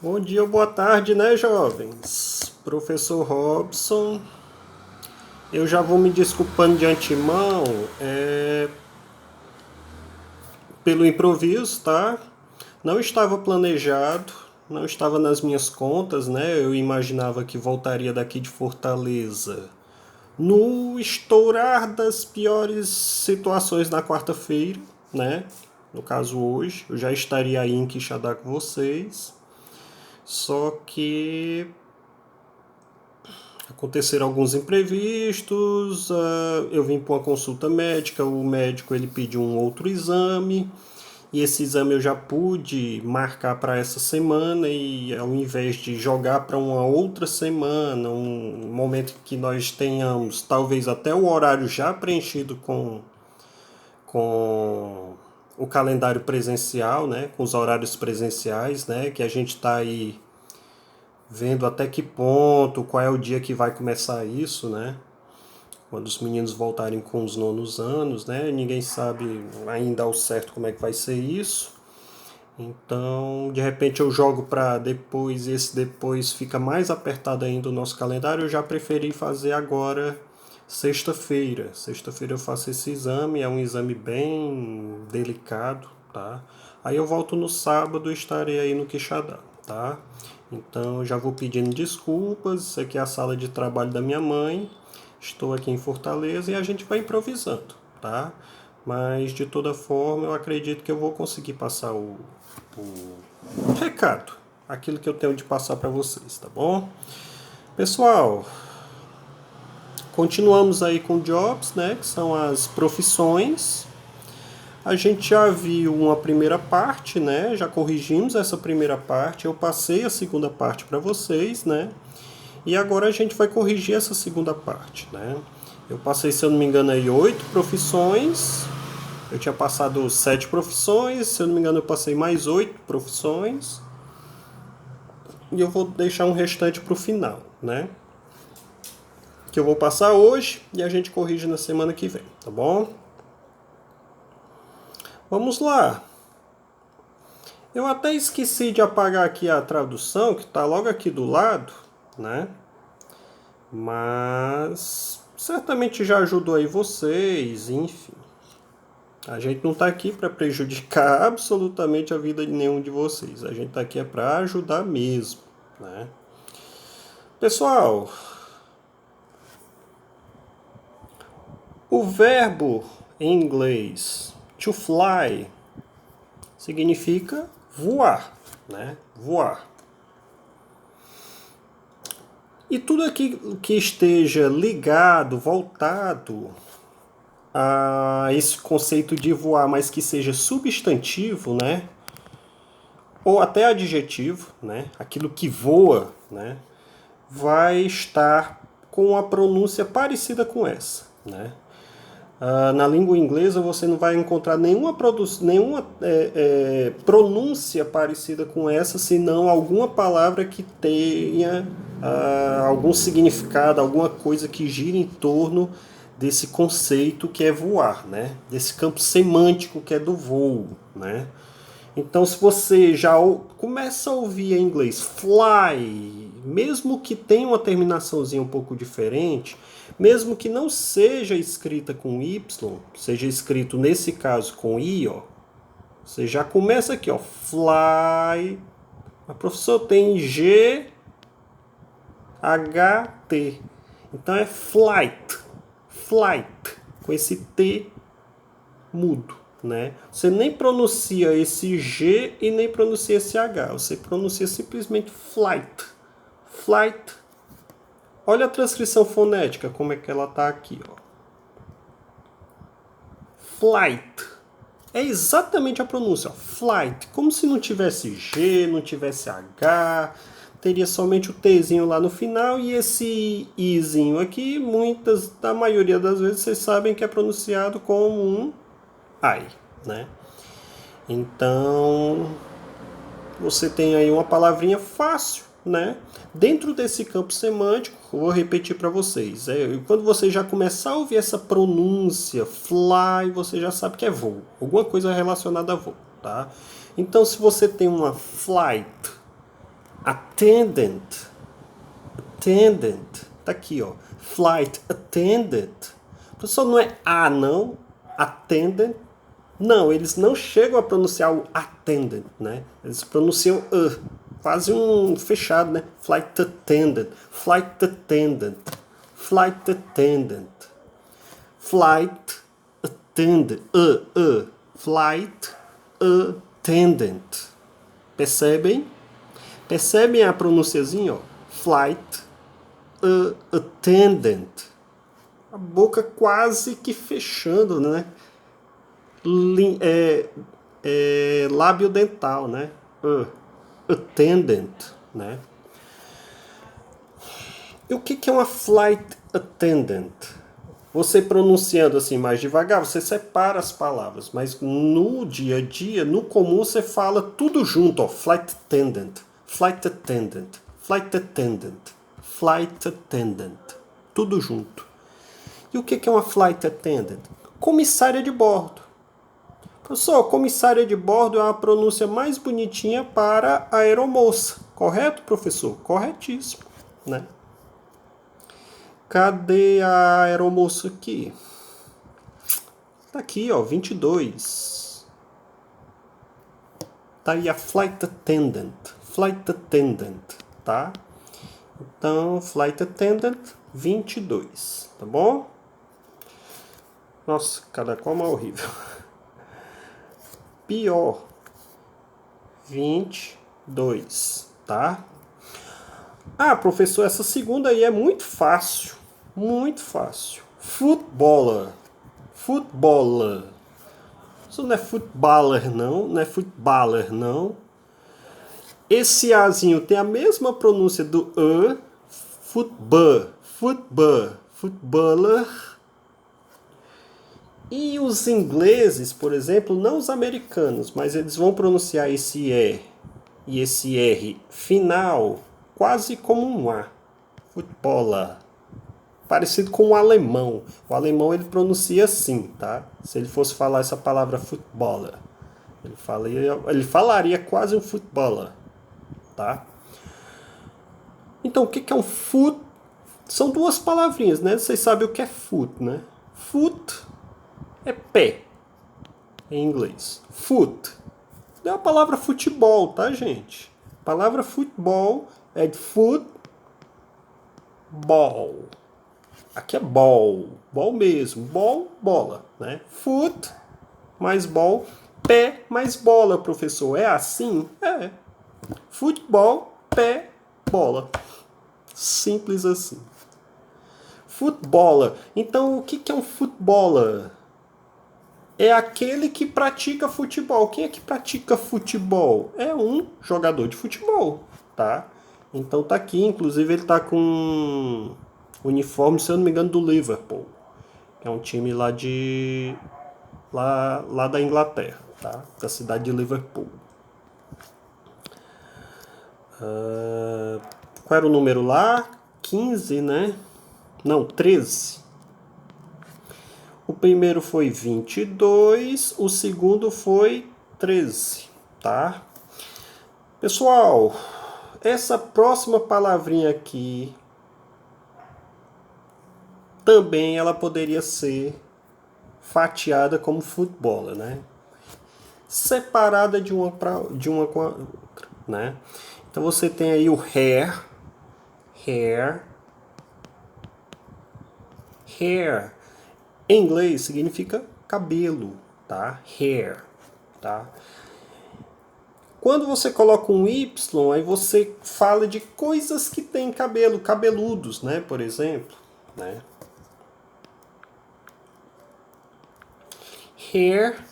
Bom dia ou boa tarde, né, jovens? Professor Robson, eu já vou me desculpando de antemão pelo improviso, tá? Não estava planejado, não estava nas minhas contas, né? Eu imaginava que voltaria daqui de Fortaleza no estourar das piores situações na quarta-feira, né? No caso hoje, eu já estaria aí em Quixadá com vocês. Só que aconteceram alguns imprevistos, eu vim para uma consulta médica, o médico ele pediu um outro exame, e esse exame eu já pude marcar para essa semana, e ao invés de jogar para uma outra semana, um momento que nós tenhamos talvez até o horário já preenchido com o calendário presencial, né, com os horários presenciais, né, que a gente está aí vendo até que ponto, qual é o dia que vai começar isso, né? Quando os meninos voltarem com os nonos anos, né? Ninguém sabe ainda ao certo como é que vai ser isso. Então, de repente eu jogo para depois, e esse depois fica mais apertado ainda o nosso calendário. Eu já preferi fazer agora sexta-feira. Sexta-feira eu faço esse exame, é um exame bem delicado, tá? Aí eu volto no sábado e estarei aí no Quixadá, tá? Então eu já vou pedindo desculpas. Isso aqui é a sala de trabalho da minha mãe. Estou aqui em Fortaleza e a gente vai improvisando, tá? Mas de toda forma eu acredito que eu vou conseguir passar o recado, aquilo que eu tenho de passar para vocês, tá bom? Pessoal, continuamos aí com jobs, né? Que são as profissões. A gente já viu uma primeira parte, né? Já corrigimos essa primeira parte. Eu passei a segunda parte para vocês, né? E agora a gente vai corrigir essa segunda parte, né? Eu passei, se eu não me engano, aí 8 profissões. Eu tinha passado 7 profissões, se eu não me engano, eu passei mais 8 profissões. E eu vou deixar um restante para o final, né? Que eu vou passar hoje e a gente corrige na semana que vem, tá bom? Vamos lá. Eu até esqueci de apagar aqui a tradução, que está logo aqui do lado, né? Mas certamente já ajudou aí vocês, enfim. A gente não está aqui para prejudicar absolutamente a vida de nenhum de vocês. A gente está aqui para ajudar mesmo, né? Pessoal, o verbo em inglês to fly significa voar, né? Voar. E tudo aquilo que esteja ligado, voltado a esse conceito de voar, mas que seja substantivo, né? Ou até adjetivo, né? Aquilo que voa, né? Vai estar com a pronúncia parecida com essa, né? Na língua inglesa você não vai encontrar nenhuma pronúncia parecida com essa, senão alguma palavra que tenha algum significado, alguma coisa que gira em torno desse conceito que é voar, né? Desse campo semântico que é do voo, né? Então, se você já começa a ouvir em inglês fly, mesmo que tenha uma terminaçãozinha um pouco diferente, mesmo que não seja escrita com Y, seja escrito nesse caso com I, ó, você já começa aqui, ó, fly. A professor tem G, H, T. Então é flight, flight, com esse T mudo, né? Você nem pronuncia esse G e nem pronuncia esse H, você pronuncia simplesmente flight. Flight. Olha a transcrição fonética, como é que ela tá aqui, ó. Flight. É exatamente a pronúncia, ó. Flight. Como se não tivesse G, não tivesse H, teria somente o Tzinho lá no final e esse Izinho aqui, da maioria das vezes vocês sabem que é pronunciado como um I, né? Então, você tem aí uma palavrinha fácil, né? Dentro desse campo semântico, eu vou repetir para vocês. Quando você já começar a ouvir essa pronúncia fly, você já sabe que é voo, alguma coisa relacionada a voo, tá? Então, se você tem uma flight, Attendant. Attendant. Tá aqui, ó. Flight attendant. Professor, não é A, não? Attendant. Não, eles não chegam a pronunciar o attendant, né? Eles pronunciam quase um fechado, né? Flight attendant. Flight attendant. Flight attendant. Flight attendant. Flight attendant. Percebem? Percebem a pronunciazinha, ó? Flight attendant. A boca quase que fechando, né? Lábio dental, né? Attendant, né? E o que é uma flight attendant? Você pronunciando assim mais devagar, você separa as palavras, mas no dia a dia, no comum, você fala tudo junto, ó. Flight attendant, flight attendant, flight attendant, flight attendant, tudo junto. E o que é uma flight attendant? Comissária de bordo. Professor, comissária de bordo é uma pronúncia mais bonitinha para aeromoça. Correto, professor? Corretíssimo, né? Cadê a aeromoça aqui? Tá aqui, ó, 22. Tá aí a flight attendant. Flight attendant, tá? Então, flight attendant, 22, tá bom? Nossa, cada qual é horrível. Pior, 22, tá? Ah, professor, essa segunda aí é muito fácil. Muito fácil. Footballer. Footballer. Isso não é footballer, não. Não é footballer, não. Esse Azinho tem a mesma pronúncia do E. Football. Football. Footballer. E os ingleses, por exemplo, não os americanos, mas eles vão pronunciar esse E e esse R final quase como um A. Footballer. Parecido com o alemão. O alemão ele pronuncia assim, tá? Se ele fosse falar essa palavra footballer, ele falaria quase um footballer, tá? Então, o que é um foot? São duas palavrinhas, né? Vocês sabem o que é foot, né? Foot é pé, em inglês. Foot é a palavra futebol, tá, gente? A palavra futebol é de football. Aqui é ball, ball mesmo, ball, bola, né? Foot mais ball, pé mais bola, professor. É assim? É. Futebol, pé, bola. Simples assim. Footballer. Então, o que é um footballer? É aquele que pratica futebol. Quem é que pratica futebol? É um jogador de futebol, tá? Então tá aqui, inclusive ele tá com uniforme, se eu não me engano, do Liverpool. Que é um time lá lá da Inglaterra, tá? Da cidade de Liverpool. Qual era o número lá? 15, né? Não, 13. O primeiro foi 22, o segundo foi 13, tá? Pessoal, essa próxima palavrinha aqui também ela poderia ser fatiada como footballer, né? Separada de uma com a outra, né? Então você tem aí o hair. Em inglês significa cabelo, tá? Hair, tá? Quando você coloca um Y, aí você fala de coisas que têm cabelo, cabeludos, né? Por exemplo, né? Hair.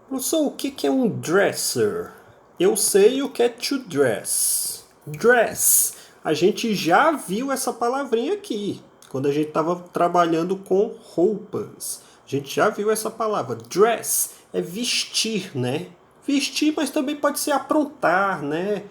Professor, o que é um dresser? Eu sei o que é to dress. Dress. A gente já viu essa palavrinha aqui, quando a gente estava trabalhando com roupas. A gente já viu essa palavra. Dress é vestir, né? Vestir, mas também pode ser aprontar, né?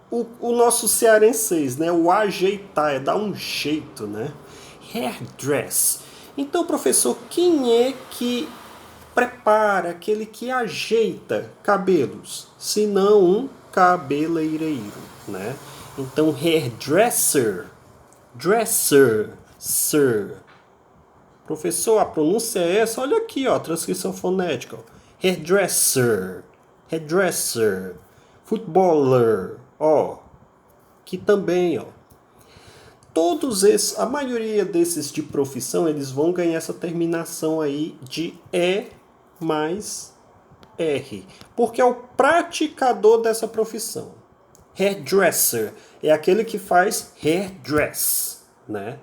O nosso cearense, né? O ajeitar, é dar um jeito, né? Hairdress. Então, professor, quem é que prepara, aquele que ajeita cabelos? Se não um cabeleireiro, né? Então, hairdresser, dresser, sir. Professor, a pronúncia é essa? Olha aqui, ó, a transcrição fonética. Ó. Hairdresser, hairdresser, footballer, ó, que também, ó. Todos esses, a maioria desses de profissão, eles vão ganhar essa terminação aí de E mais R, porque é o praticador dessa profissão. Hairdresser é aquele que faz hairdress, né?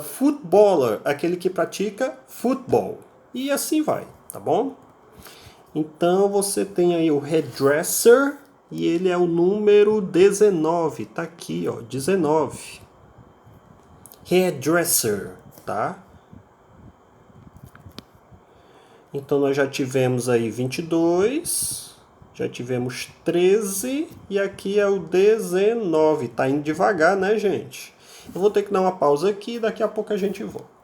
Footballer, aquele que pratica futebol. E assim vai, tá bom? Então você tem aí o hairdresser e ele é o número 19, tá aqui, ó, 19. Hairdresser, tá? Então nós já tivemos aí 22, já tivemos 13 e aqui é o 19. Tá indo devagar, né, gente? Eu vou ter que dar uma pausa aqui e daqui a pouco a gente volta.